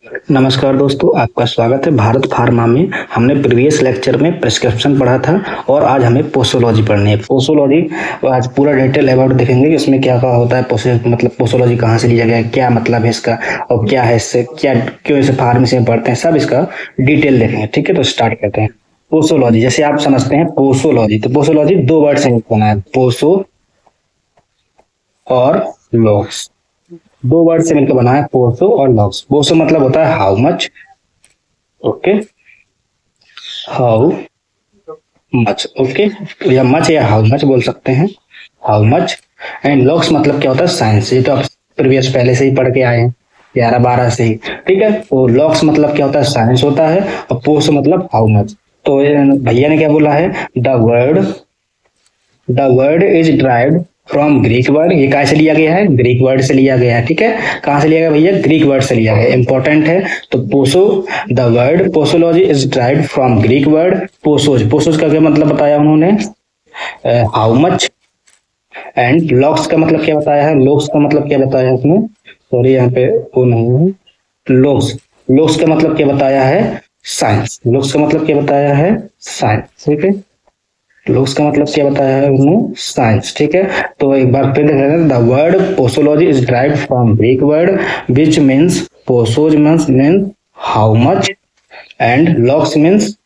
नमस्कार दोस्तों, आपका स्वागत है भारत फार्मा में। हमने प्रीवियस लेक्चर में प्रिस्क्रिप्शन पढ़ा था और आज हमें पोसोलॉजी पढ़नी है। पोसोलॉजी आज पूरा डिटेल अबाउट देखेंगे कि इसमें क्या क्या होता है, मतलब पोसोलॉजी कहाँ से लिया गया है, क्या मतलब है इसका और क्या है इससे, क्या क्यों इसे फार्मेसी में पढ़ते हैं, सब इसका डिटेल देखेंगे। ठीक है, तो स्टार्ट करते हैं। पोसोलॉजी जैसे आप समझते हैं पोसोलॉजी, तो पोसोलॉजी दो वर्ड से बना है, पोसो और लॉग्स। दो वर्ड से मिलकर बना है पोसो और लॉग्स। पोसो मतलब होता है how much, okay, how much, okay, या मच या हाउ मच बोल सकते हैं, हाउ मच। एंड लॉग्स मतलब क्या होता है, साइंस। ये तो आप प्रीवियस पहले से ही पढ़ के आए हैं 11-12 से ही। ठीक है, तो लॉग्स मतलब क्या होता है, साइंस होता है, और पोसो मतलब हाउ मच। तो भैया ने क्या बोला है, the word is derived from Greek word. ये कहाँ से लिया गया है, ग्रीक वर्ड से लिया गया है। ठीक है, कहाँ से लिया गया भैया, ग्रीक वर्ड से लिया गया, इंपॉर्टेंट है। तो पोसो, the word posology is derived from Greek word posos. पोसोज का क्या मतलब बताया उन्होंने, हाउ मच। एंड लॉग्स का मतलब क्या बताया है, लॉग्स का मतलब क्या बताया है उसने, सॉरी यहाँ पे वो नहीं है, लॉग्स। लॉग्स का मतलब क्या बताया है, साइंस। लॉग्स का मतलब क्या बताया है, साइंस। ठीक है, लुक्स का मतलब क्या बताया है उन्होंने, साइंस। ठीक है, तो एक बार फिर देख रहे हैं, the word posology is derived from Greek word which means posos means how much and logos means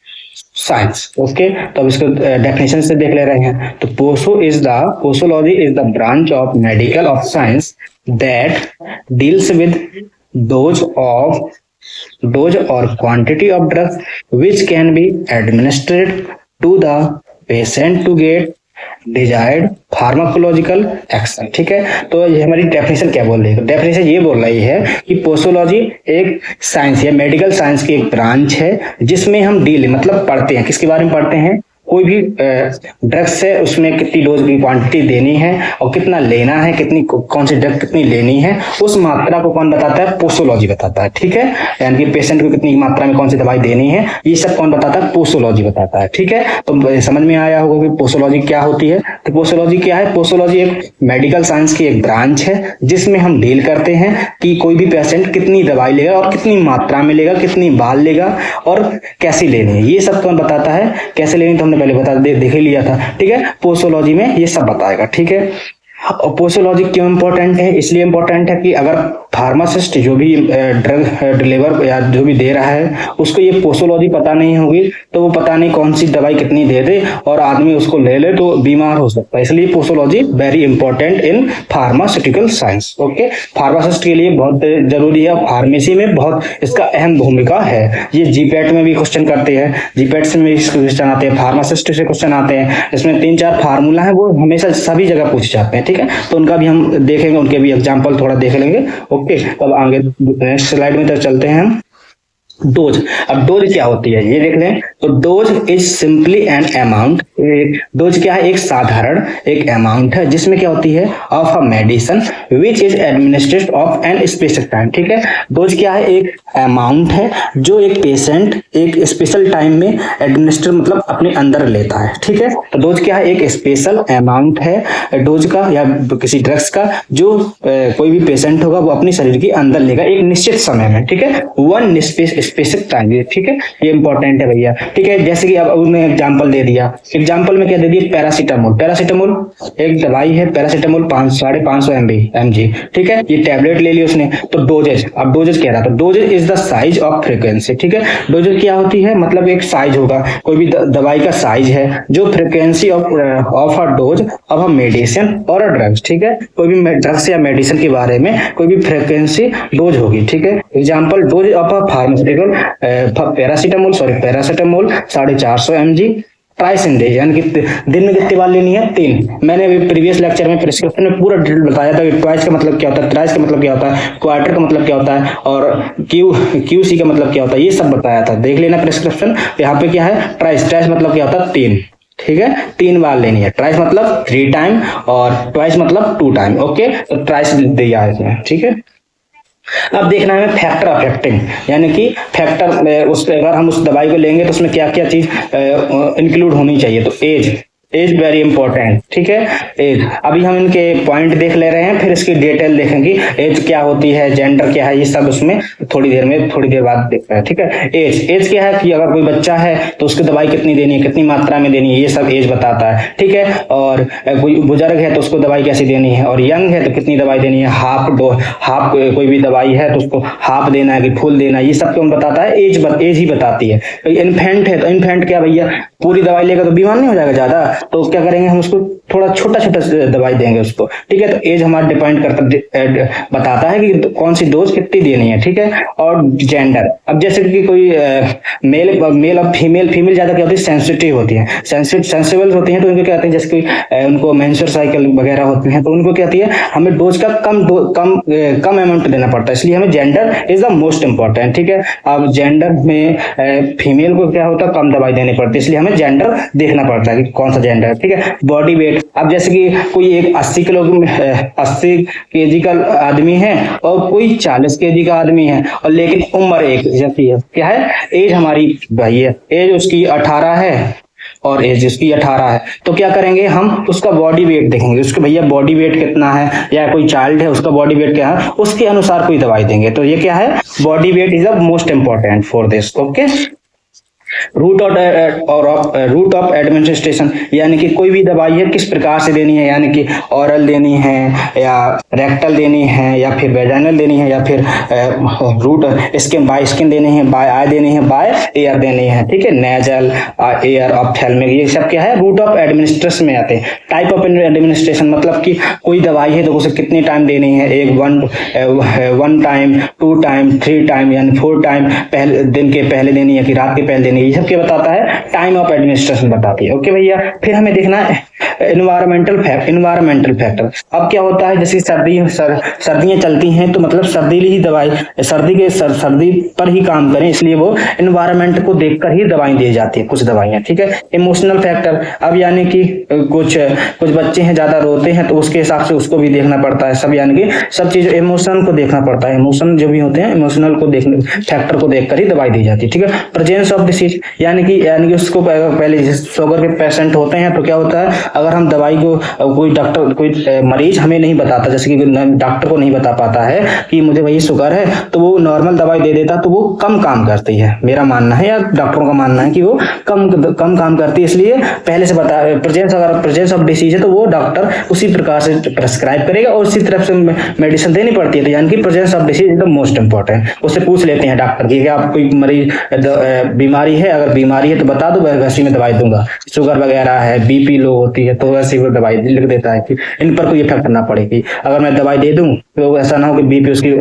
science. Okay, तो अब इसको डेफिनेशन से देख ले रहे हैं। तो posology is the branch of medical of science that deals with dose of dose or quantity of drugs which can be administered to the patient to get desired pharmacological action. ठीक है, तो ये हमारी डेफिनेशन क्या बोल रही है, definition ये बोल रही है कि पोसोलॉजी एक साइंस या मेडिकल साइंस की एक ब्रांच है जिसमें हम डील मतलब पढ़ते हैं, किसके बारे में पढ़ते हैं, कोई भी ड्रग्स है उसमें कितनी डोज की क्वांटिटी देनी है और कितना लेना है, कितनी कौन सी ड्रग कितनी लेनी है, उस मात्रा को कौन बताता है, पोसोलॉजी बताता है। ठीक है, यानी कि पेशेंट को कितनी मात्रा में कौन सी दवाई देनी है, ये सब कौन बताता है, पोसोलॉजी बताता है। ठीक है, तो समझ में आया होगा कि पोसोलॉजी क्या होती है। तो पोसोलॉजी क्या है, पोसोलॉजी एक मेडिकल साइंस की एक ब्रांच है जिसमें हम डील करते हैं कि कोई भी पेशेंट कितनी दवाई लेगा और कितनी मात्रा में लेगा, कितनी बार लेगा और कैसी लेनी है, ये सब कौन बताता है। कैसे लेनी तो हमने पहले बता देख ही लिया था। ठीक है, पोसोलॉजी में ये सब बताएगा। ठीक है, और पोसोलॉजी क्यों इंपॉर्टेंट है, इसलिए इंपॉर्टेंट है कि अगर फार्मासिस्ट जो भी ड्रग डिलीवर या जो भी दे रहा है उसको ये पोसोलॉजी पता नहीं होगी तो वो पता नहीं कौन सी दवाई कितनी दे दे और आदमी उसको ले ले तो बीमार हो सकता है। इसलिए posology very important in pharmaceutical science. Okay, pharmacist के लिए बहुत जरूरी है, फार्मेसी में बहुत इसका अहम भूमिका है। ये जीपैट में भी क्वेश्चन करते हैं, जीपैट से भी क्वेश्चन आते हैं, फार्मासिस्ट से क्वेश्चन आते हैं, इसमें 3-4 फार्मूला है वो हमेशा सभी जगह पूछे जाते हैं। ठीक है, तो उनका भी हम देखेंगे, उनके भी एग्जाम्पल थोड़ा देख लेंगे। ओके, अब आगे नेक्स्ट स्लाइड में तक चलते हैं हम। डोज, अब डोज क्या होती है ये देख लें। तो dose is simply an amount, dose क्या है, एक साधारण एक अमाउंट है जिसमें क्या होती है, of a medicine which is administered of an specific time. ठीक है, डोज क्या है, एक अमाउंट है जो एक पेशेंट एक स्पेशल टाइम में एडमिनिस्टर मतलब अपने अंदर लेता है। ठीक है, तो डोज क्या है, एक स्पेशल अमाउंट है डोज का या किसी ड्रग्स का जो कोई भी पेशेंट होगा वो अपने शरीर के अंदर लेगा एक निश्चित समय में। ठीक है, वन स्पेसिफिक टाइम। ठीक है, ये इंपॉर्टेंट है भैया। ठीक है, जैसे कि अब उन्होंने एग्जांपल दे दिया, एग्जांपल में क्या दे दिया, पैरासीटामोल। पैरासीटामोल एक दवाई है, पैरासीटामोल 550 mg। ठीक है, ये टैबलेट ले ली उसने। तो डोजेज, अब डोजेज कह रहा था, dosages is the size of frequency. ठीक है, डोजेज क्या होती है, मतलब एक साइज होगा, कोई भी दवाई का साइज है जो frequency of a dose of a medicine और अ ड्रग्स। ठीक है, कोई भी ड्रग्स या मेडिसिन के बारे में कोई भी फ्रीक्वेंसी डोज होगी। ठीक है, example dose of a pharmaceutical paracetamol 450 mg ट्राइस in day, यानी कि दिन में कितनी बार लेनी है, 3। मैंने अभी प्रीवियस लेक्चर में प्रिस्क्रिप्शन में पूरा डिटेल बताया था कि ट्वाइस का मतलब क्या होता है, ट्राइस का मतलब क्या होता है, क्वार्टर का मतलब क्या होता है और क्यूसी का मतलब क्या होता है, ये सब बताया था, देख लेना प्रिस्क्रिप्शन। यहाँ पे क्या है, ट्राइस, ट्राइस मतलब क्या होता है, 3। ठीक है, 3 बार लेनी है। ट्राइस मतलब 3 टाइम और ट्वाइस मतलब 2 टाइम। ओके, तो ट्राइस दिया है इसमें। ठीक है, अब देखना है फैक्टर अफेक्टिंग, यानी कि फैक्टर उस अगर हम उस दवाई को लेंगे तो उसमें क्या क्या चीज इंक्लूड होनी चाहिए। तो एज, एज वेरी इंपॉर्टेंट, ठीक है। एज, अभी हम इनके पॉइंट देख ले रहे हैं, फिर इसकी डिटेल देखेंगे, एज क्या होती है, जेंडर क्या है, ये सब उसमें थोड़ी देर बाद देखते हैं, ठीक है। एज, एज क्या है कि अगर कोई बच्चा है तो उसकी दवाई कितनी देनी है, कितनी मात्रा में देनी है, ये सब एज बताता है, ठीक है। और कोई बुजुर्ग है तो उसको दवाई कैसी देनी है, और यंग है तो कितनी दवाई देनी है, हाफ कोई भी दवाई है तो उसको हाफ देना है कि फुल देना है, ये सब क्यों बताता है, एज ही बताती है। इन्फेंट है तो इन्फेंट क्या भैया, पूरी दवाई लेगा तो बीमार नहीं हो जाएगा ज्यादा, तो क्या करेंगे हम उसको थोड़ा छोटा छोटा दवाई देंगे उसको, ठीक है। तो एज हमारा डिपेंड करता बताता है कि कौन सी डोज कितनी देनी है, ठीक है। और जेंडर, अब जैसे कि कोई मेल और फीमेल ज्यादा क्या होती है, सेंसिटिव होती है, सेंसिबल होती है, तो उनको क्या कहते हैं, जैसे कि उनको मेंस्ट्रुअल साइकिल वगैरह होती है, तो उनको क्या होती है, हमें डोज का कम अमाउंट देना पड़ता है, इसलिए हमें gender is the most important, ठीक है। अब जेंडर में फीमेल को क्या होता है, कम दवाई देनी पड़ती है, इसलिए हमें जेंडर देखना पड़ता है कि कौन सा जेंडर है, ठीक है। बॉडी वेट, अब जैसे कि कोई एक 80 केजी का आदमी है और कोई 40 केजी का आदमी है, और लेकिन उम्र एक जैसी है, क्या है, एज हमारी भाई है, एज उसकी 18 है और एज उसकी 18 है, तो क्या करेंगे हम, उसका बॉडी वेट देखेंगे, उसके भैया बॉडी वेट कितना है, या कोई चाइल्ड है उसका बॉडी वेट क्या है, उसके अनुसार कोई दवाई देंगे। तो ये क्या है, body weight is the most important for this, okay. Route of administration, यानी कि कोई भी दवाई है किस प्रकार से देनी है, यानी कि ऑरल देनी है या रेक्टल देनी है या फिर वेजाइनल देनी है या फिर रूट स्किन बाय स्किन देनी है, बाय आई देनी है, बाय एयर देनी है, ठीक है। नेजल, एयर, ऑप्थेल्मिक, ये सब क्या है, रूट ऑफ एडमिनिस्ट्रेशन में आते हैं। टाइप ऑफ एडमिनिस्ट्रेशन मतलब कि कोई दवाई है तो उसे कितनी टाइम देनी है, एक वन टाइम, 2 टाइम, 3 टाइम, यानी 4 टाइम, पहले दिन के पहले देनी है कि रात के पहले देनी है, ये सब क्या बताता है, टाइम ऑफ एडमिनिस्ट्रेशन बताती है, ओके भैया। फिर हमें देखना है इन्वायरमेंटल फैक्टर। अब क्या होता है, जैसे सर्दियां चलती हैं तो मतलब सर्दी पर ही काम करें, इसलिए वो इन्वायरमेंट को देखकर ही दवाई दी जाती है, कुछ दवाइयां, ठीक है। इमोशनल फैक्टर, अब यानी कि कुछ बच्चे हैं ज्यादा रोते हैं तो उसके हिसाब से उसको भी देखना पड़ता है, सब यानी कि सब चीज इमोशन को देखना पड़ता है, इमोशन जो भी होते हैं इमोशनल को देखने फैक्टर को देखकर ही दवाई दी जाती है, ठीक है। प्रेजेंस ऑफ डिसीज, यानी कि उसको पहले शुगर के पेशेंट होते हैं तो क्या होता है, अगर हम दवाई को कोई मरीज हमें नहीं बताता, जैसे कि डॉक्टर को नहीं बता पाता है कि मुझे वही शुगर है, तो वो नॉर्मल दवाई दे देता तो वो कम काम करती है, मेरा मानना है या डॉक्टरों का मानना है कि वो कम काम करती है, इसलिए पहले से बता, अगर प्रेजेंस ऑफ डिसीज है तो वो डॉक्टर उसी प्रकार से प्रेस्क्राइब करेगा और उसी तरफ से मेडिसिन देनी पड़ती है, तो यानी कि presence of disease is the most important. उससे पूछ लेते हैं डॉक्टर की, आप कोई मरीज बीमारी है, अगर बीमारी है तो बता दो, वैसी मैं दवाई दूंगा, शुगर वगैरह है, बीपी लो होती है तो वैसे वो दवाई लिख देता है कि इन पर कोई इफेक्ट ना पड़ेगी। अगर मैं दवाई दे दूं तो ऐसा ना हो कि बीपी उसकी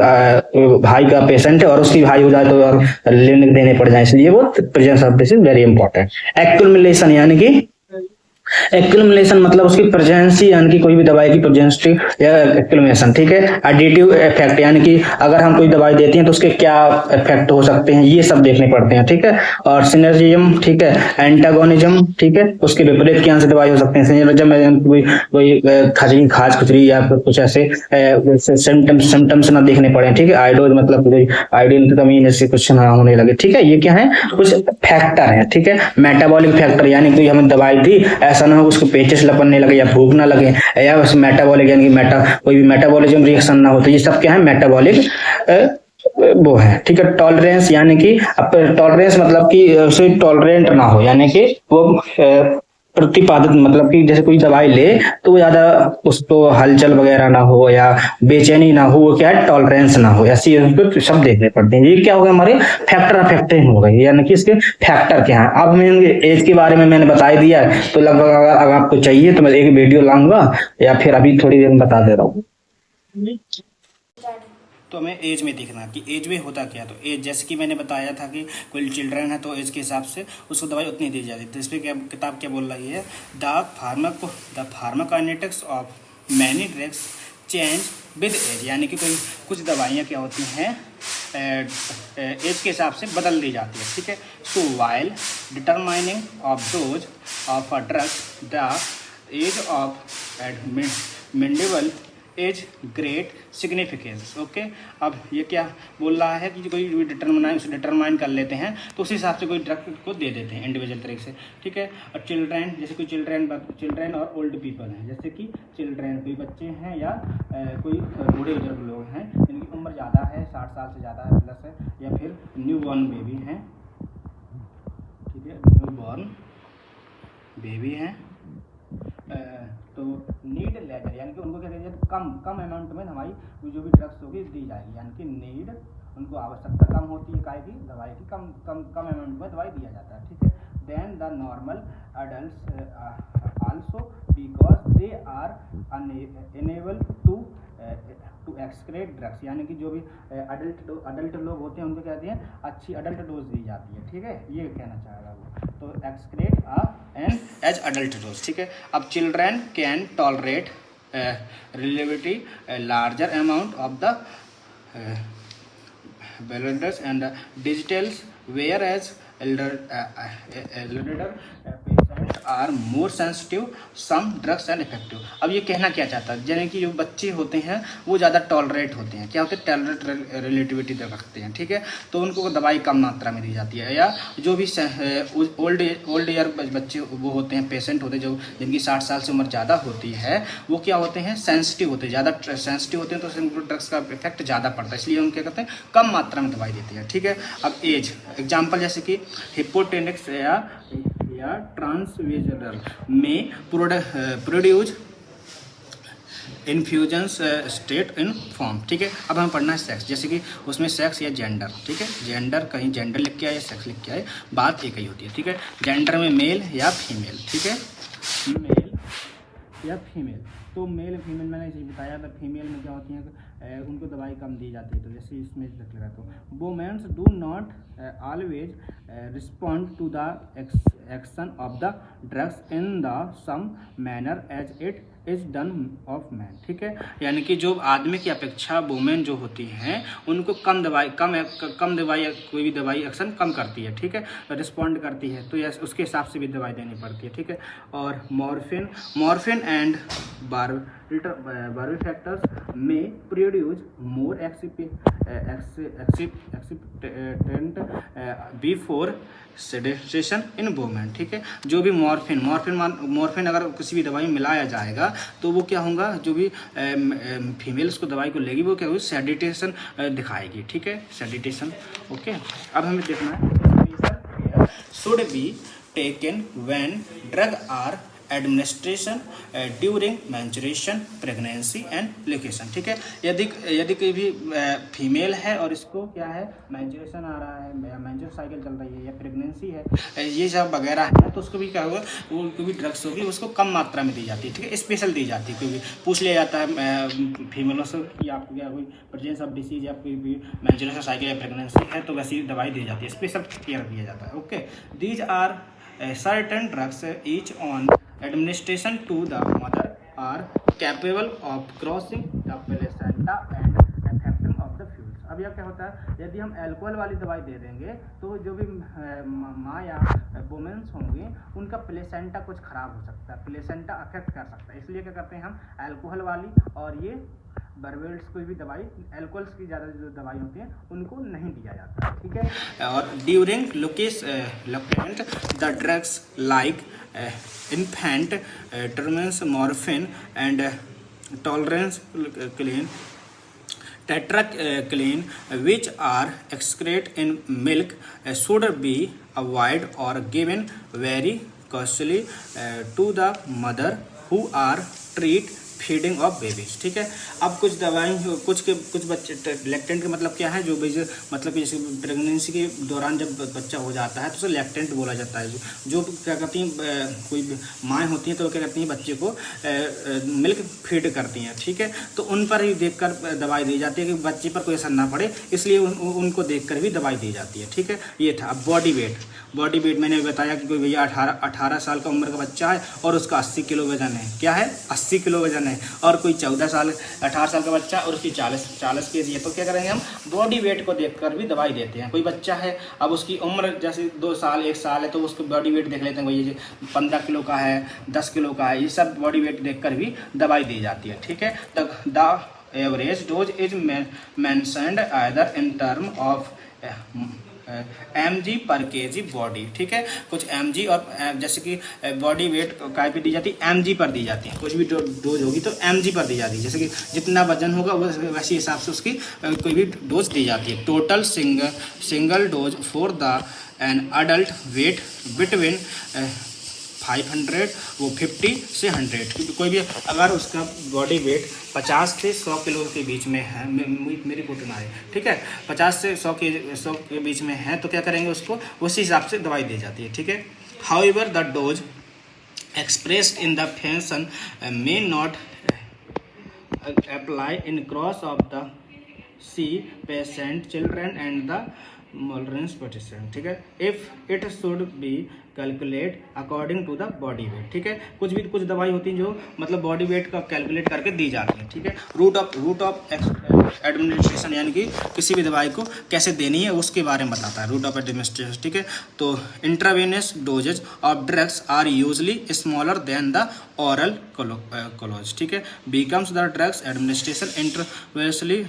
भाई का पेशेंट है और उसकी भाई हो जाए तो और लेने देने पड़ जाए, इसलिए वो presence of this is very important. Accumulation, यानी कि एक्युमुलेशन मतलब उसकी प्रेजेंसी, यानी कि कोई भी दवाई की प्रेजेंसी या एक्युमुलेशन, ठीक है। एडिटिव इफेक्ट, यानी कि अगर हम कोई दवाई देते हैं तो उसके क्या इफेक्ट हो सकते हैं, ये सब देखने पड़ते हैं, ठीक है। और सिनर्जिज्म, ठीक है, एंटागोनिज्म, ठीक है, उसके विपरीत क्या से दवाई हो सकते हैं। सिनर्जिज्म में कोई खाज खुजरी या कुछ ऐसे सिम्टम्स ना देखने पड़े, ठीक है। आयोडोज मतलब आयोडीन की कमी जैसे कुछ ना होने लगे, ठीक है। ये क्या है, कुछ फैक्टर है, ठीक है। मेटाबॉलिक फैक्टर, यानी कि हमें दवाई दी, ऐसा ना हो उसको पेचिस लपकने लगे या भूख ना लगे, या उस मेटाबॉलिक यानी कि कोई भी मेटाबॉलिज्म रिएक्शन ना हो, तो ये सब क्या है, मेटाबॉलिक वो है, ठीक है। टॉलरेंस, यानी कि टॉलरेंस मतलब कि उसे टॉलरेंट ना हो, यानी कि वो प्रतिपादित मतलब कि जैसे कोई दवाई ले तो वो ज्यादा उसको हलचल वगैरह ना हो या बेचैनी ना हो, वो क्या है, टॉलरेंस ना हो, ऐसी सब देखने पड़ते हैं। ये क्या हो गया, हमारे फैक्टर अफेक्टिंग हो गए, यानी कि इसके फैक्टर क्या है। अब मैं एज के बारे में मैंने बता दिया, तो लगभग अगर आपको चाहिए तो मैं एक वीडियो लाऊंगा या फिर अभी थोड़ी देर में बता दे रहा हूँ। तो हमें एज में देखना कि एज में होता क्या, तो एज जैसे कि मैंने बताया था कि कोई चिल्ड्रन है तो एज के हिसाब से उसको दवाई उतनी दी जाती है। तो इस पर क्या किताब क्या बोल रही है, the pharmacokinetics of many drugs change with age, यानी कि कुछ दवाइयाँ क्या होती हैं एज के हिसाब से बदल दी जाती है, ठीक है। So while determining of dose of a drug the age of admittable is great significance. Okay, अब ये क्या बोल रहा है कि कोई भी डिटरमाइन कर लेते हैं तो उस हिसाब से कोई ड्रग को दे देते हैं इंडिविजुअल तरीके से, ठीक है। और चिल्ड्रेन, जैसे कोई चिल्ड्रेन और ओल्ड पीपल हैं, जैसे कि चिल्ड्रेन कोई बच्चे हैं या कोई बूढ़े बुजुर्ग लोग हैं जिनकी उम्र ज़्यादा है, 60 साल से ज़्यादा है प्लस है, या फिर न्यू बॉर्न बेबी हैं, ठीक है, न्यू बॉर्न बेबी हैं, तो नीड लेजर, यानी कि उनको क्या कहते हैं, कम अमाउंट में हमारी जो भी ड्रग्स होगी दी जाएगी, यानी कि नीड, उनको आवश्यकता कम होती है काय की, दवाई की, कम अमाउंट में दवाई दिया जाता है, ठीक है। Then the normal adult also because they are unable to excrete drugs, यानी कि जो भी अडल्ट लोग होते हैं उनको कहते हैं अच्छी अडल्ट डोज दी जाती है, ठीक है, ये कहना चाह रहा वो, तो excrete an age adult dose, ठीक है। अब children can tolerate relatively larger amount of the balanders and digitals whereas elder patient are more sensitive some drugs and effective. अब ये कहना क्या चाहता है, यानी कि जो बच्चे होते हैं वो ज़्यादा टॉलरेट होते हैं, क्या होते हैं, टॉलरेट रिलेटिविटी रखते हैं, ठीक है, तो उनको दवाई कम मात्रा में दी जाती है। या जो भी ओल्ड ईयर बच्चे वो होते हैं, पेशेंट होते हैं जो जिनकी 60 साल से उम्र ज़्यादा होती है, वो क्या होते हैं, सेंसिटिव होते हैं, ज़्यादा सेंसिटिव होते हैं, तो उनको ड्रग्स का इफेक्ट ज़्यादा पड़ता है, इसलिए उनको क्या करते हैं, कम मात्रा में दवाई देते हैं, ठीक है। अब एज एग्जाम्पल, जैसे कि हिपोटेनिक्स या ट्रांसवेजरल में produce infusions state in form, ठीक है। अब हमें पढ़ना है सेक्स, जैसे कि उसमें सेक्स या जेंडर, ठीक है, जेंडर कहीं जेंडर लिख के आए, सेक्स लिख के आए, बात एक ही होती है, ठीक है। जेंडर में मेल या फीमेल, ठीक है, मेल या फीमेल, तो मेल फीमेल मैंने इसे बताया था, फीमेल में क्या होती हैं, उनको दवाई कम दी जाती है, तो जैसे इसमें लिख रहा तो womens do not always respond to the action of the drugs in the same manner as it is done of man, ठीक है, यानी कि जो आदमी की अपेक्षा वुमेन जो होती हैं उनको कम दवाई कोई भी दवाई एक्शन कम करती है, ठीक है, रिस्पॉन्ड करती है, तो यस उसके हिसाब से भी दवाई देनी पड़ती है, ठीक है। और मॉर्फिन एंड बार्बिफैक्टर्स में produce more excitement before sedation in women, ठीक है। जो भी मॉर्फिन अगर किसी भी दवाई में मिलाया जाएगा तो वो क्या होगा, जो भी फीमेल उसको दवाई को लेगी वो क्या होगी, सेडिटेशन दिखाएगी, ठीक है, सेडिटेशन। ओके, अब हमें देखना है should be taken when drug are administration during menstruation, pregnancy and lactation, ठीक है। यदि कोई भी फीमेल है और इसको क्या है, मैंचुरेशन आ रहा है, मैंचुर साइकिल चल रही है या प्रेगनेंसी है, ये सब वगैरह है, तो उसको भी क्या होगा, वो कोई भी ड्रग्स होगी उसको कम मात्रा में दी जाती है, ठीक है, स्पेशल दी जाती है, क्योंकि पूछ लिया जाता है फीमेलों से कि आपको क्या कोई प्रेजेंस ऑफ डिसीज या कोई भी मैंचुरेशन साइकिल या प्रेगनेंसी है, तो वैसी दवाई दी जाती है, स्पेशल केयर दिया जाता है। Okay, these are certain drugs each on administration to the mother are capable of crossing the placenta and affecting of the fluids। अब यह क्या होता है, यदि हम अल्कोहल वाली दवाई दे देंगे तो जो भी माँ या वुमेन्स होंगी उनका प्लेसेंटा कुछ खराब हो सकता है, प्लेसेंटा अफेक्ट कर सकता है, इसलिए क्या करते हैं हम अल्कोहल वाली और ये बर्बेल्स कोई भी दवाई, अल्कोहल्स की ज़्यादा जो दवाई होती हैं उनको नहीं दिया जाता है, ठीक है। और during lactation the drugs like infant terms morphine and tolerance clean tetracline which are excreted in milk should be avoided or given very cautiously to the mother who are treat feeding of babies, ठीक है। अब कुछ दवाई कुछ बच्चे लैक्टेंट का मतलब क्या है, जो मतलब कि जैसे प्रेगनेंसी के दौरान जब बच्चा हो जाता है तो उसे लैक्टेंट बोला जाता है। जो क्या करती हैं, कोई माएँ होती हैं तो क्या करती हैं, बच्चे को मिल्क फीड करती हैं, ठीक है, तो उन पर ही देखकर दवाई दी जाती है कि बच्चे पर कोई असर ना पड़े, इसलिए उनको देखकर भी दवाई दी जाती है, ठीक है। ये था। अब बॉडी वेट मैंने बताया कि कोई भैया 18 साल का उम्र का बच्चा है और उसका 80 किलो वजन है, क्या है, 80 किलो वजन है और कोई 14 साल 18 साल का बच्चा और उसकी 40 केजी है, तो क्या करेंगे हम बॉडी वेट को देखकर भी दवाई देते हैं। कोई बच्चा है, अब उसकी उम्र जैसे 2 साल 1 साल है, तो उसको बॉडी वेट देख लेते हैं, ये 15 किलो का है, 10 किलो का है, ये सब बॉडी वेट देखकर भी दवाई दी जाती है। ठीक है, the average dose is mentioned either in term of mg पर केजी बॉडी। ठीक है, कुछ mg और जैसे कि बॉडी वेट काय पे दी जाती है, mg पर दी जाती है। कुछ भी डोज होगी तो mg पर दी जाती है, जैसे कि जितना वजन होगा वैसे हिसाब से उसकी कोई भी डोज दी जाती है। Total single dose for the an adult weight between 500 वो 50 से 100, कोई भी अगर उसका बॉडी वेट 50 से 100 किलो के बीच में है, मेरी फोटो ना है, ठीक है, 50 से 100 के बीच में है, तो क्या करेंगे उसको उसी हिसाब से दवाई दी जाती है। ठीक है, however the dose expressed in the fashion may not apply in cross of the C patient children and the molerance patient. ठीक है, if it should be calculate according to the body weight. ठीक है, कुछ दवाई होती हैं जो मतलब बॉडी वेट का कैलकुलेट करके दी जाती है। ठीक है, रूट ऑफ एडमिनिस्ट्रेशन यानी कि किसी भी दवाई को कैसे देनी है उसके बारे में बताता है रूट ऑफ एडमिनिस्ट्रेशन। ठीक है, तो intravenous doses of drugs are usually smaller than the oral close. ठीक है, becomes the drugs administration intravenously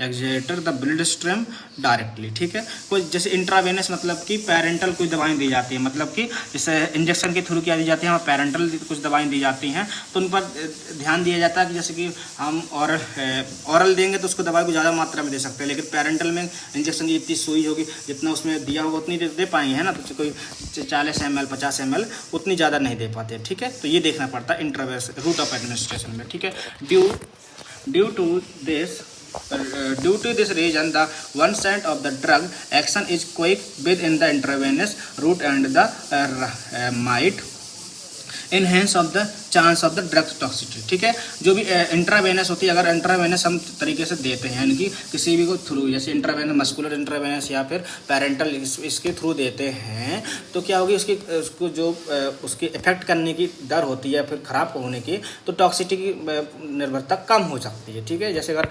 enter the blood stream directly. ठीक है, कोई जैसे इंट्रावेनस मतलब कि पैरेंटल कोई दवाएं दी जाती है, मतलब कि जैसे इंजेक्शन के थ्रू क्या दी जाती है, वहाँ पैरेंटल कुछ दवाएं दी जाती हैं, तो उन पर ध्यान दिया जाता है कि जैसे कि हम औरल देंगे तो उसको दवाई को ज़्यादा मात्रा में दे सकते हैं, लेकिन पैरेंटल में इंजेक्शन की जितनी सुई होगी जितना उसमें दिया होगा उतनी दे पाएंगे, है ना, तो कोई 40 ml 50 ml उतनी ज़्यादा नहीं दे पाते। ठीक है, तो ये देखना पड़ता है इंट्रावेनस रूट ऑफ एडमिनिस्ट्रेशन में। ठीक है, due to this reason the one side of the drug action is quick within the intravenous route and the might enhance of the chance of the drug toxicity. ठीक है, जो भी intravenous होती है, अगर इंट्रावेनस हम तरीके से देते हैं यानी कि किसी भी को थ्रू, जैसे इंट्रावेनस मस्कुलर इंट्रावेनस या फिर पैरेंटल इसके थ्रू देते हैं, तो क्या होगी उसको जो उसकी इफेक्ट करने की दर होती है फिर ख़राब होने की, तो टॉक्सिसिटी की निर्भरता कम हो सकती है। ठीक है, जैसे अगर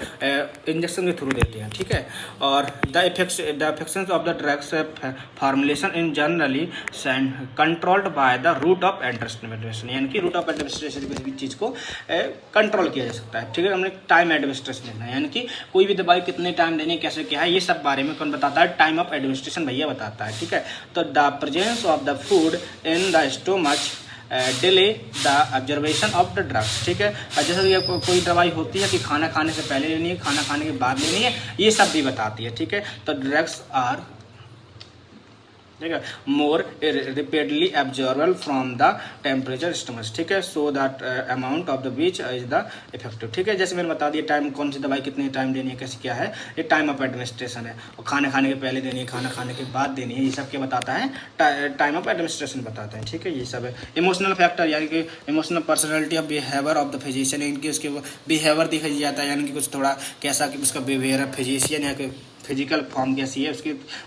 इंजेक्शन के थ्रू देते हैं। ठीक है, और the affection of the drugs formulation in generally controlled by the route of administration, यानी कि रूट ऑफ एडमिनिस्ट्रेशन किसी भी चीज़ को कंट्रोल किया जा सकता है। ठीक है, हमने टाइम एडमिनिस्ट्रेशन देखना है, यानी कि कोई भी दवाई कितने टाइम देनी है, कैसे क्या है, ये सब बारे में कौन बताता है, टाइम ऑफ एडमिनिस्ट्रेशन भैया बताता है। ठीक है, तो the presence of the food in the stomach delay the observation of the drugs. ठीक है, जैसे कि कोई दवाई होती है कि खाना खाने से पहले लेनी है, खाना खाने के बाद लेनी है, ये सब भी बताती है। ठीक है, तो ड्रग्स आर ठीक है more rapidly absorbed from the temperature stomach. ठीक है, so that amount of the beach is the effective. ठीक है, जैसे मैंने बता दिया टाइम, कौन सी दवाई कितने टाइम देनी है, कैसे क्या है, ये टाइम ऑफ एडमिनिस्ट्रेशन है, और खाना खाने के पहले देनी है, खाना खाने के बाद देनी है, ये सब क्या बताता है, टाइम ऑफ एडमिनिस्ट्रेशन बताता है। ठीक है, ये सब है। इमोशनल फैक्टर यानी कि emotional personality of behaviour of the physician, इनकी उसके बिहेवियर दिखाई जाता है, यानी कि कुछ थोड़ा कैसा कि उसका बिहेवियर है, फिजिशियन या कि फिजिकल फॉर्म कैसी है,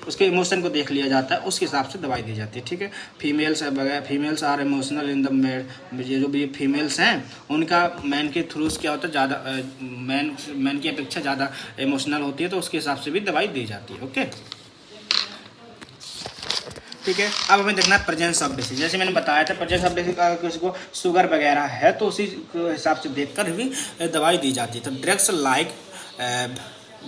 उसके इमोशन को देख लिया जाता है, उसके हिसाब से दवाई दी जाती है। ठीक है, females are emotional in the male, जो भी फीमेल्स हैं उनका मैन के थ्रू क्या होता है, ज़्यादा मैन की अपेक्षा ज़्यादा इमोशनल होती है, तो उसके हिसाब से भी दवाई दी जाती है। ओके, ठीक है, अब हमें देखना है प्रेजेंस ऑफ डिसीज। जैसे मैंने बताया था प्रेजेंस ऑफ डिसीज, अगर किसी को शुगर वगैरह है तो उसी हिसाब से देखकर भी दवाई दी जाती है। तो drugs like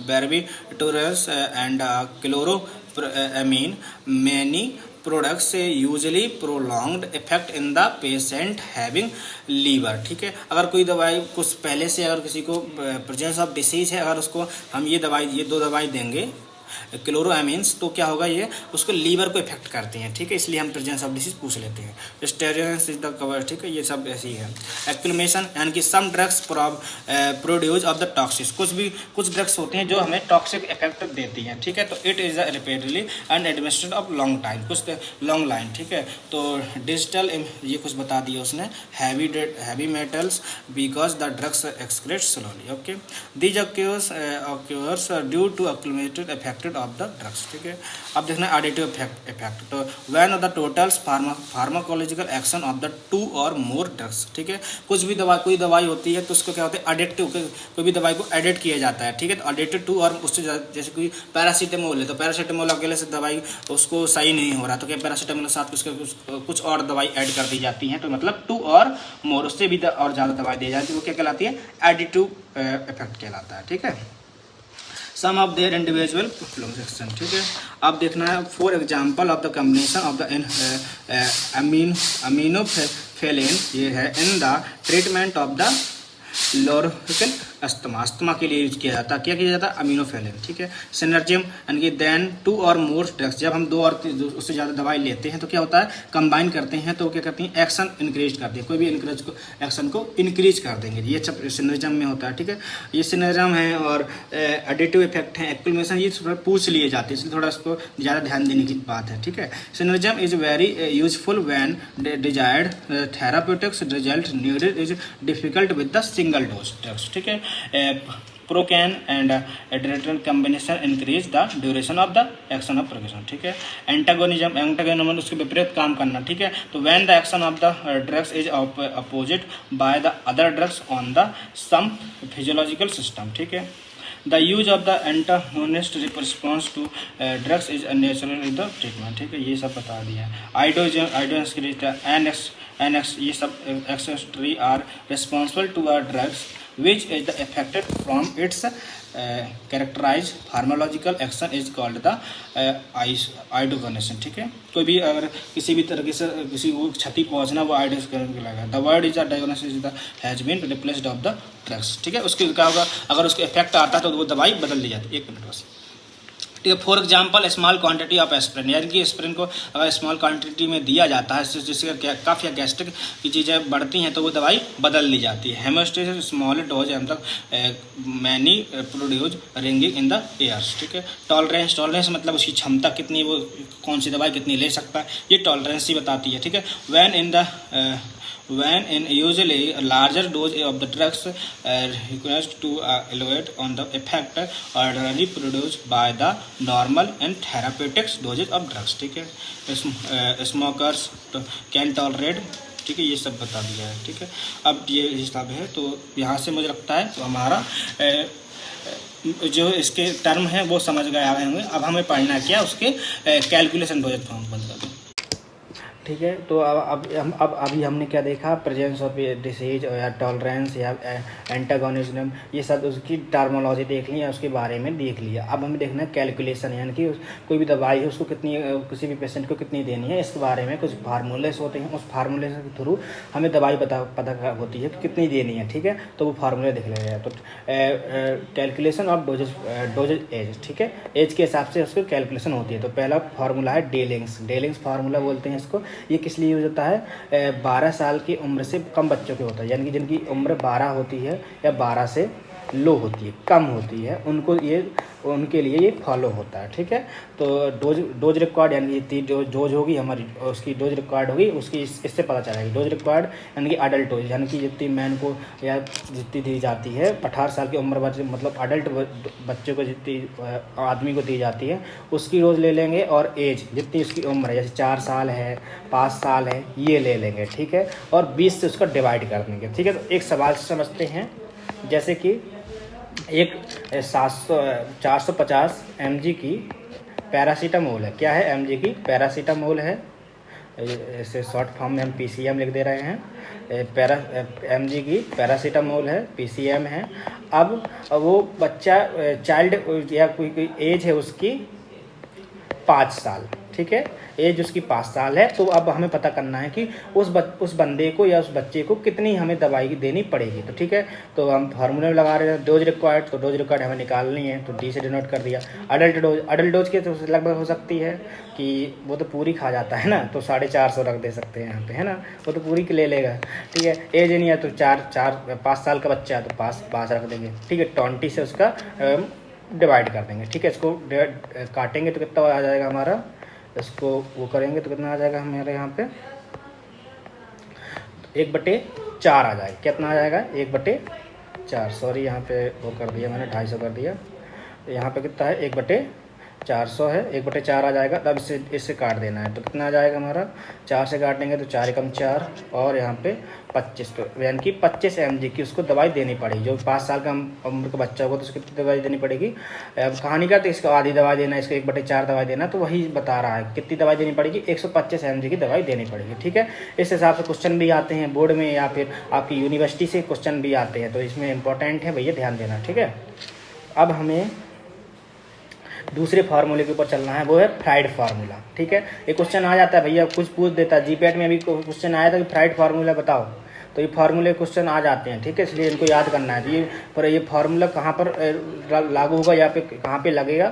barbiturate and chloroamine, many products usually prolonged effect in the patient having liver। ठीक है, अगर कोई दवाई कुछ पहले से अगर किसी को प्रेजेंस ऑफ डिसीज है, अगर उसको हम ये दो दवाई देंगे क्लोरोएमीन्स, तो क्या होगा, ये उसको लीवर को इफेक्ट करती हैं। ठीक है, इसलिए हम प्रेजेंस ऑफ डिसीज पूछ लेते हैं। Steroids is the cover. ठीक है, ये सब ऐसी है। एक्यूमुलेशन यानी कि some drugs produce of the toxics, कुछ ड्रग्स होते हैं जो हमें टॉक्सिक इफेक्ट देती हैं। ठीक है, तो it is repeatedly and administrated of long time, कुछ लॉन्ग लाइन। ठीक है, तो डिजिटल ये कुछ बता दिया उसने, heavy metals because the drugs excrete slowly. Okay, these occurs due to accumulated effect effected of the drugs, ठीक है। अब देखना है एडिटिव इफेक्ट, तो when the totals pharmacological action of the 2 और मोर ड्रग्स, ठीक है। कुछ भी दवा, कोई दवाई होती है तो उसको क्या होता है, एडिक्टिव, कोई भी दवाई को एडिट किया जाता है, ठीक है। तो एडिटेड 2 और उससे जैसे कोई पैरासीटामोल है, तो पैरासीटामोल अकेले से दवाई उसको सही नहीं हो रहा, तो क्या पैरासीटामोल के साथ उसके कुछ और दवाई ऐड कर दी जाती हैं, तो मतलब 2 और मोर, उससे भी और ज़्यादा दवाई दी जाती है, वो क्या कहलाती है, एडिटिव इफेक्ट कहलाता है, ठीक है। Sum of their individual section, ठीक है। अब देखना है for example of the combination of the aminophylline, ये है in the treatment of the local asthma के लिए यूज किया जाता है, क्या किया जाता है, अमीनोफेलिन, ठीक है। सिनर्जियम यानी कि देन 2 और मोर ड्रग्स, जब हम 2 और उससे ज़्यादा दवाई लेते हैं तो क्या होता है, कंबाइन करते हैं, तो क्या करती हैं, एक्शन इंक्रीज करती है, कोई भी एक्शन को इंक्रीज कर देंगे, ये सब सिनर्जियम में होता है, ठीक है। ये सिनर्जियम है और एडिटिव इफेक्ट है, एक्सक्लेमेशन, ये पूछ लिए जाते हैं, इसलिए थोड़ा इसको ज़्यादा ध्यान देने की बात है, ठीक है। Synergism is very useful when desired therapeutics result needed is difficult with the single dose drugs, ठीक है। Procaine and adrenal combination increase the duration of the action of procaine, ठीक है। एंटागोनिज्म उसके विपरीत काम करना, ठीक है। तो when the action of the drugs is opposite by the other drugs on the same physiological system, ठीक है। The use of the antagonist response to drugs is natural in the treatment, ठीक है, ये सब बता दिया। एनएक्स ये सब accessory are responsible to our drugs which is the affected from its characterized pharmacological action is called the iodination, ठीक है। कोई भी अगर किसी भी तरीके से किसी को क्षति पहुंचना, वो आयोडाइज लगा, the word is the diagnosis the has been replaced of the drugs, ठीक है। उसके क्या होगा, अगर उसके इफेक्ट आता है तो वो दवाई बदल दी जाती है। 1 मिनट बस, ठीक है। For example small quantity of aspirin, यानी कि एस्प्रिन को अगर स्मॉल क्वांटिटी में दिया जाता है, जिससे काफ़ी गैस्ट्रिक की चीज़ें बढ़ती हैं, तो वो दवाई बदल ली जाती है। Hemostasis small dose and many produce ringing in the ears, ठीक है। टॉलरेंस मतलब उसकी क्षमता कितनी, वो कौन सी दवाई कितनी ले सकता है, ये टॉलरेंस ही बताती है, ठीक है। When in usually a larger dose of the drugs requires to evaluate on the effect ordinarily produced by the normal and therapeutics doses of drugs, ठीक है। Smokers can tolerate, ठीक है, ये सब बता दिया है, ठीक है। अब ये हिसाब है, तो यहाँ से मुझे लगता है तो हमारा जो इसके टर्म है वो समझ गए होंगे। अब हमें पढ़ना क्या, उसके कैलकुलेशन डोजेज फॉर्म बंद कर दो, ठीक है। तो अब अभी हमने क्या देखा, प्रेजेंस ऑफ डिसीज या टॉलरेंस या एंटागोनिज्म, ये सब उसकी टर्मोलॉजी देख ली या उसके बारे में देख लिया। अब हमें देखना है कैलकुलेशन, यानी कि कोई भी दवाई है उसको कितनी, किसी भी पेशेंट को कितनी देनी है, इसके बारे में कुछ फार्मूलेस होते हैं, उस फार्मूले के थ्रू हमें दवाई पता होती है कि कितनी देनी है, ठीक है। तो वो फार्मूले देख लेंगे। तो कैलकुलेशन ऑफ डोजेज एज, ठीक है, एज के हिसाब से उसकी कैलकुलेशन होती है। तो पहला फार्मूला है डेलिंग्स फार्मूला बोलते हैं इसको। ये किस लिए यूज होता है, 12 साल की उम्र से कम बच्चों के होता है, यानी कि जिनकी उम्र 12 होती है या 12 से लो होती है, कम होती है, उनके लिए ये फॉलो होता है, ठीक है। तो डोज रिक्वायर्ड, यानी कि डोज होगी हमारी, उसकी डोज रिक्वायर्ड होगी, उसकी इससे पता चलेगी। डोज रिक्वायर्ड यानी कि अडल्ट डोज, यानी कि जितनी मैन को या जितनी दी जाती है 18 साल की उम्र बच्चे, मतलब अडल्ट बच्चों को जितनी आदमी को दी जाती है उसकी डोज ले लेंगे, और एज जितनी उसकी उम्र है, जैसे 4 साल है, 5 साल है, ये ले लेंगे, ठीक है। और 20 से उसका डिवाइड कर देंगे, ठीक है। तो एक सवाल से समझते हैं, जैसे कि एक 450 mg की पैरासीटामोल है, क्या है, mg की पैरासीटामोल है, इसे शॉर्ट फॉर्म में हम PCM लिख दे रहे हैं। mg की पैरासीटामोल है, PCM है। अब वो बच्चा चाइल्ड या कोई एज है उसकी 5 साल, ठीक है, एज उसकी 5 साल है। तो अब हमें पता करना है कि उस बंदे को या उस बच्चे को कितनी हमें दवाई देनी पड़ेगी, तो ठीक है। तो हम फार्मूले में लगा रहे हैं डोज रिक्वायर्ड, तो डोज रिक्वायर्ड हमें निकालनी है, तो D से डिनोट कर दिया। अडल्ट डोज के तो लगभग हो सकती है कि वो तो पूरी खा जाता है ना, तो 450 रख दे सकते हैं यहाँ पे, है ना, वो तो पूरी ले लेगा, ठीक है। एज नहीं है तो 5 साल का बच्चा है तो 5 रख देंगे, ठीक है। 20 से उसका डिवाइड कर देंगे, ठीक है। इसको काटेंगे तो कितना आ जाएगा हमारा, इसको वो करेंगे तो कितना आ जाएगा हमारे यहाँ पे 1/4 आ जाएगा। कितना आ जाएगा, 1/4, सॉरी यहाँ पे वो कर दिया मैंने, 250 कर दिया। यहाँ पे कितना है, 400 है, 1/4 आ जाएगा। तब इससे काट देना है, तो कितना आ जाएगा हमारा, 4 से काटेंगे तो 4 एकम 4 और यहाँ पे 25, तो यानी कि 25 mg की उसको दवाई देनी पड़ेगी। जो 5 साल का उम्र का बच्चा होगा तो उसको कितनी दवाई देनी पड़ेगी। अब कहानी का तो इसको आधी दवाई देना, इसको 1/4 दवाई देना, तो वही बता रहा है कितनी दवाई देनी पड़ेगी, 125 mg की दवाई देनी पड़ेगी। ठीक है, इस हिसाब से क्वेश्चन भी आते हैं बोर्ड में या फिर आपकी यूनिवर्सिटी से क्वेश्चन भी आते हैं, तो इसमें इंपॉर्टेंट है भैया, ध्यान देना। ठीक है, अब हमें दूसरे फार्मूले के ऊपर चलना है, वो है फ्राइड फार्मूला। ठीक है, एक क्वेश्चन आ जाता है भैया, कुछ पूछ देता है, जीपैट में अभी क्वेश्चन आया था कि फ्राइड फार्मूला बताओ, तो ये फार्मूले क्वेश्चन आ जाते हैं। ठीक है, इसलिए इनको याद करना है। तो ये फार्मूला कहाँ पर लागू होगा या फिर कहाँ पे लगेगा,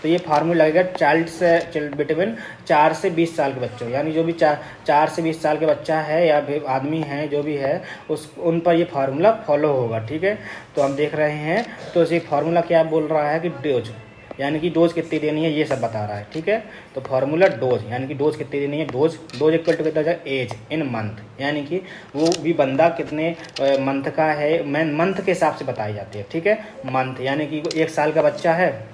तो ये फार्मूला लगेगा चाइल्ड बिटवीन 4 से 20 साल के बच्चों, यानी जो भी 4 से 20 साल के बच्चा है या फिर आदमी है जो भी है उन पर ये फार्मूला फॉलो होगा। ठीक है, तो हम देख रहे हैं, तो ये फार्मूला क्या बोल रहा है कि डोज, यानी कि डोज कितनी देनी है ये सब बता रहा है। ठीक है, तो फार्मूला डोज, यानी कि डोज कितनी देनी है, डोज इक्वल टू कितना जाएगा, एज इन मंथ, यानी कि वो भी बंदा कितने मंथ का है, मंथ के हिसाब से बताई जाती है। ठीक है, मंथ, यानी कि 1 साल का बच्चा है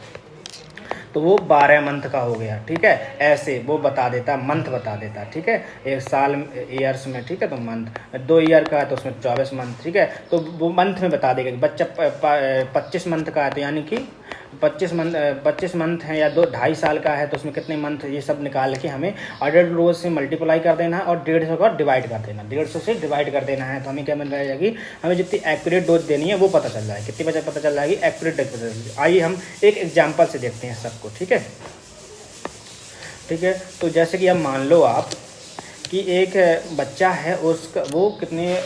तो वो 12 मंथ का हो गया। ठीक है, ऐसे वो बता देता, मंथ बता देता। ठीक है, 1 साल ईयर्स में, ठीक है, तो मंथ, 2 ईयर का है तो उसमें 24 मंथ। ठीक है, तो वो मंथ में बता देगा कि बच्चा 25 मंथ का है, तो यानी कि 25 मंथ है, या 2-2.5 साल का है तो उसमें कितने मंथ, ये सब निकाल के हमें अडल्ट रोज से मल्टीप्लाई कर देना है और 150 का डिवाइड कर देना, 150 से डिवाइड कर देना है, तो हमें क्या मिल जाएगी, हमें जितनी एक्यूरेट डोज देनी है वो पता चल जाएगी, कितनी पता चल जाएगी एक्यूरेट डोज। आइए हम एक एग्जाम्पल से देखते हैं सबको। ठीक है, ठीक है, तो जैसे कि अब मान लो आप कि एक बच्चा है, उसका वो कितने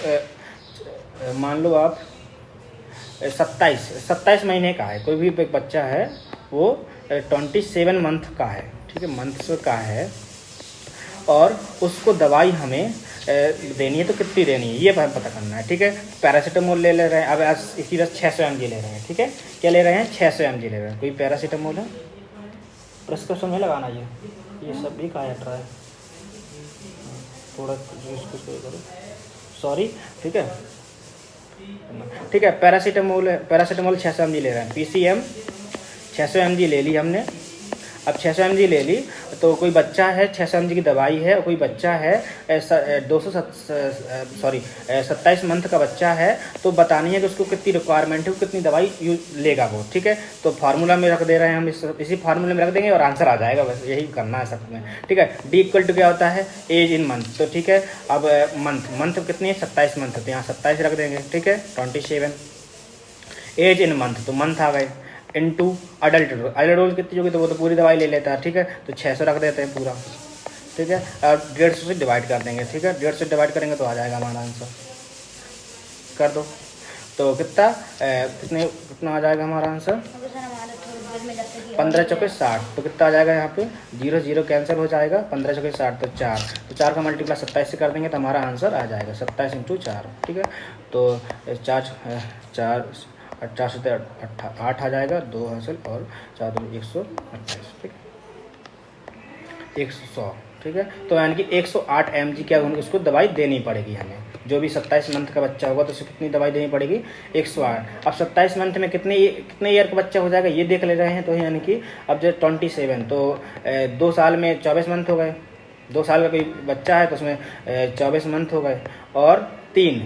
मान लो आप 27 महीने का है, कोई भी एक बच्चा है वो 27 मंथ का है। ठीक है, मंथ्स का है, और उसको दवाई हमें देनी है, तो कितनी देनी है ये पता करना है। ठीक है, पैरासीटामोल ले रहे हैं, अब इसकी बस 600 mg ले रहे हैं। ठीक है, क्या ले रहे हैं, 600 mg ले रहे हैं। कोई पैरासीटामोल है, प्रिस्क्रिप्शन में लगाना, ये सब भी कहा जाता है, थोड़ा करो, सॉरी। ठीक है, ठीक है, पैरासीटामोल 600 mg ले रहे हैं, PCM 600 mg ले ली हमने। अब 600 mg ले ली, तो कोई बच्चा है 600 mg की दवाई है, और कोई बच्चा है 27 मंथ का बच्चा है, तो बतानी है कि उसको कितनी रिक्वायरमेंट है, कितनी दवाई लेगा वो। ठीक है, तो फार्मूला में रख दे रहे हैं हम, इसी फार्मूले में रख देंगे और आंसर आ जाएगा, बस यही करना है सब में। ठीक है, डी इक्वल टू क्या होता है, एज इन मंथ, तो ठीक है, अब मंथ कितनी है, 27 मंथ, तो यहाँ 27 रख देंगे। ठीक है, 27 एज इन मंथ, तो मंथ आ गए, इनटू अडल्ट डोज कितनी होगी, तो वो तो पूरी दवाई ले लेता है। ठीक है, तो 600 रख देते हैं पूरा। ठीक है, और 150 से डिवाइड कर देंगे। ठीक है, 150 से डिवाइड करेंगे तो आ जाएगा हमारा आंसर, कर दो, तो कितना आ जाएगा हमारा आंसर, 15 चौके 60, तो कितना आ जाएगा, यहाँ पे 0 0 कैंसिल हो जाएगा, 15 चौके 60 तो 4, तो 4 का मल्टीप्लाई 27 से कर देंगे तो हमारा आंसर आ जाएगा 27 × 4। ठीक है, तो 4 से 8 आ जाएगा, 2 हासिल और 4 2 128। ठीक, 100। ठीक है, तो यानी कि 108 mg क्या होंगे, उसको दवाई देनी पड़ेगी हमें। जो भी 27 मंथ का बच्चा होगा तो उसको कितनी दवाई देनी पड़ेगी, 108। अब 27 मंथ में कितने ईयर का बच्चा हो जाएगा ये देख ले रहे हैं, तो यानी कि अब जो 27, तो 2 साल में 24 मंथ हो गए, 2 साल का कोई बच्चा है तो उसमें 24 मंथ हो गए, और 3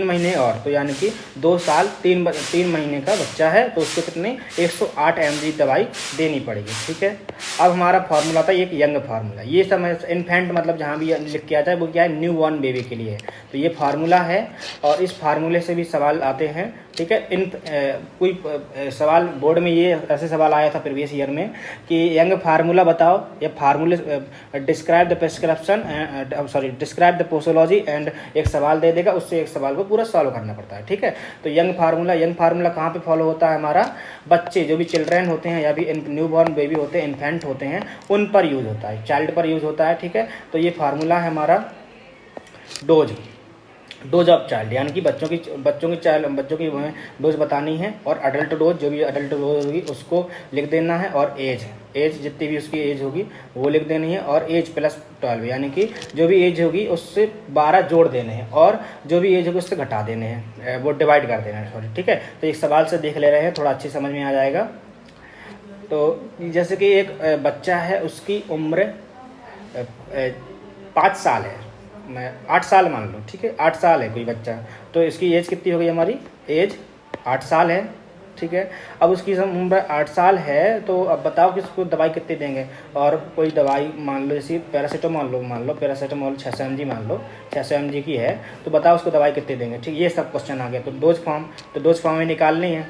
महीने और, तो यानी कि 2 साल 3 महीने का बच्चा है तो उसको कितने 108 mg दवाई देनी पड़ेगी। ठीक है, अब हमारा फार्मूला था एक यंग फार्मूला, ये समय इन्फेंट मतलब जहाँ भी लिख के आता है वो क्या है, न्यू बॉर्न बेबी के लिए है, तो ये फार्मूला है, और इस फार्मूले से भी सवाल आते हैं। ठीक है, कोई सवाल बोर्ड में ये ऐसे सवाल आया था प्रीवियस ईयर में कि यंग फार्मूला बताओ, या फार्मूले describe the prescription, describe the posology, and एक सवाल दे देगा, उससे एक सवाल को पूरा सॉल्व करना पड़ता है। ठीक है, तो यंग फार्मूला कहाँ पे फॉलो होता है, हमारा बच्चे जो भी चिल्ड्रेन होते हैं या भी न्यू बॉर्न बेबी होते हैं, इन्फेंट होते हैं, उन पर यूज होता है, चाइल्ड पर यूज होता है। ठीक है, तो ये फार्मूला है हमारा डोज ऑफ चाइल्ड, यानी कि बच्चों की डोज बतानी है, और अडल्ट डोज जो भी अडल्ट डोज होगी उसको लिख देना है, और एज जितनी भी उसकी एज होगी वो लिख देनी है, और एज +12, यानी कि जो भी एज होगी उससे 12 जोड़ देने हैं, और जो भी एज होगी उससे घटा देने हैं, वो डिवाइड कर देना है, सॉरी। ठीक है, तो एक सवाल से देख ले रहे हैं, थोड़ा अच्छी समझ में आ जाएगा। तो जैसे कि एक बच्चा है, उसकी उम्र 5 साल है, मैं 8 साल मान लो, ठीक है, 8 साल है कोई बच्चा, तो इसकी एज कितनी हो गई हमारी, एज 8 साल है, ठीक है। अब उसकी उम्र 8 साल है, तो अब बताओ कि इसको दवाई कितनी देंगे। और कोई दवाई मान लो, जैसे पैरासीटामोल मान लो पैरासीटामोल 600 mg मान लो, 600 mg की है, तो बताओ उसको दवाई कितनी देंगे, ठीक। ये सब क्वेश्चन आ गया। तो डोज फॉर्म में निकालनी है,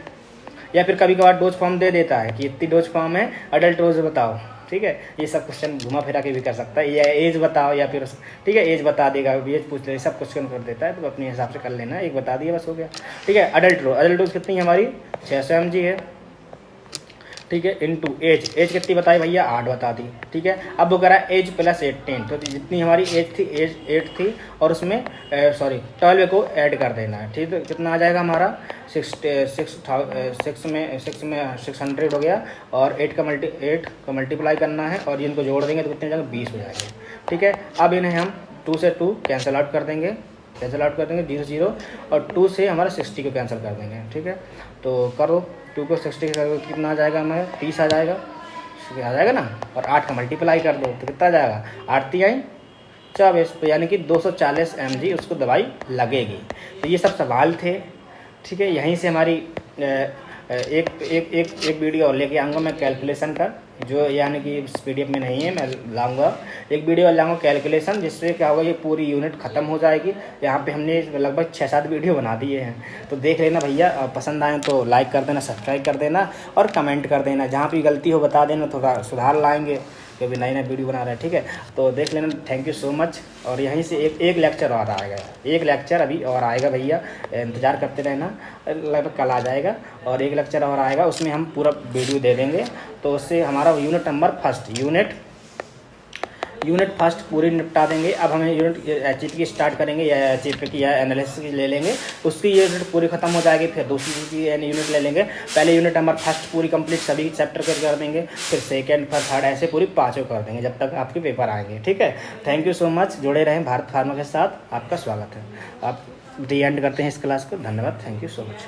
या फिर कभी कभार डोज फॉर्म दे देता है कि इतनी डोज फॉर्म है, अडल्ट डोज बताओ, ठीक है। ये सब क्वेश्चन घुमा फिरा के भी कर सकता है, या एज बताओ, या फिर ठीक है एज बता देगा, एज पूछ ले, सब क्वेश्चन कर देता है, तो अपने हिसाब से कर लेना, एक बता दिया बस हो गया, ठीक है। अडल्ट डोज कितनी है हमारी, 600 mg है, ठीक है, इनटू एज कितनी बताई भैया, 8 बता दी, ठीक है। अब वो करा एज प्लस 18, तो जितनी हमारी एज थी, एज 8 थी, और उसमें 12 को ऐड कर देना है, ठीक है। कितना आ जाएगा हमारा 600 हो गया, और 8 का मल्टीप्लाई करना है, और इनको जोड़ देंगे तो कितने हो जाएगा, 20 हो जाएगा, ठीक है। अब इन्हें हम 2 से 2 कैंसिल आउट कर देंगे, 0 और 2 से हमारा 60 को कैंसिल कर देंगे, ठीक है। तो करो 2 को 60 के कितना आ जाएगा हमारा, 30 आ जाएगा ना, और 8 का मल्टीप्लाई कर दो तो कितना आ जाएगा, 8 3 24, तो यानी कि 240 mg उसको दवाई लगेगी। तो ये सब सवाल थे, ठीक है। यहीं से हमारी एक वीडियो और लेके आऊँगा मैं कैलकुलेशन का, जो यानी कि इस PDF में नहीं है, मैं लाऊंगा एक वीडियो और लाऊंगा कैलकुलेशन, जिससे क्या होगा, ये पूरी यूनिट ख़त्म हो जाएगी। यहाँ पे हमने लगभग 6-7 वीडियो बना दिए हैं, तो देख लेना भैया। पसंद आए तो लाइक कर देना, सब्सक्राइब कर देना, और कमेंट कर देना, जहाँ भी गलती हो बता देना, थोड़ा सुधार लाएंगे, क्योंकि नई वीडियो बना रहे हैं, ठीक है। तो देख लेना, थैंक यू सो मच। और यहीं से एक लेक्चर और आएगा, एक लेक्चर अभी और आएगा भैया, इंतज़ार करते रहना, लगभग कल आ जाएगा, और एक लेक्चर और आएगा, उसमें हम पूरा वीडियो दे देंगे। तो उससे हमारा unit number first unit first पूरी निपटा देंगे। अब हमें यूनिट एचईपी की स्टार्ट करेंगे, या एचईपी की या एनालिसिस की ले लेंगे, उसकी यूनिट पूरी खत्म हो जाएगी, फिर दूसरी की यूनिट ले लेंगे। पहले यूनिट नंबर फर्स्ट पूरी कंप्लीट सभी चैप्टर कर देंगे, फिर सेकंड, फिर थर्ड, ऐसे पूरी 5 कर देंगे जब तक आपके पेपर आएंगे, ठीक है। थैंक यू सो मच, जुड़े रहें भारत फार्मा के साथ, आपका स्वागत है। आप डी एंड करते हैं इस क्लास को, धन्यवाद, थैंक यू सो मच।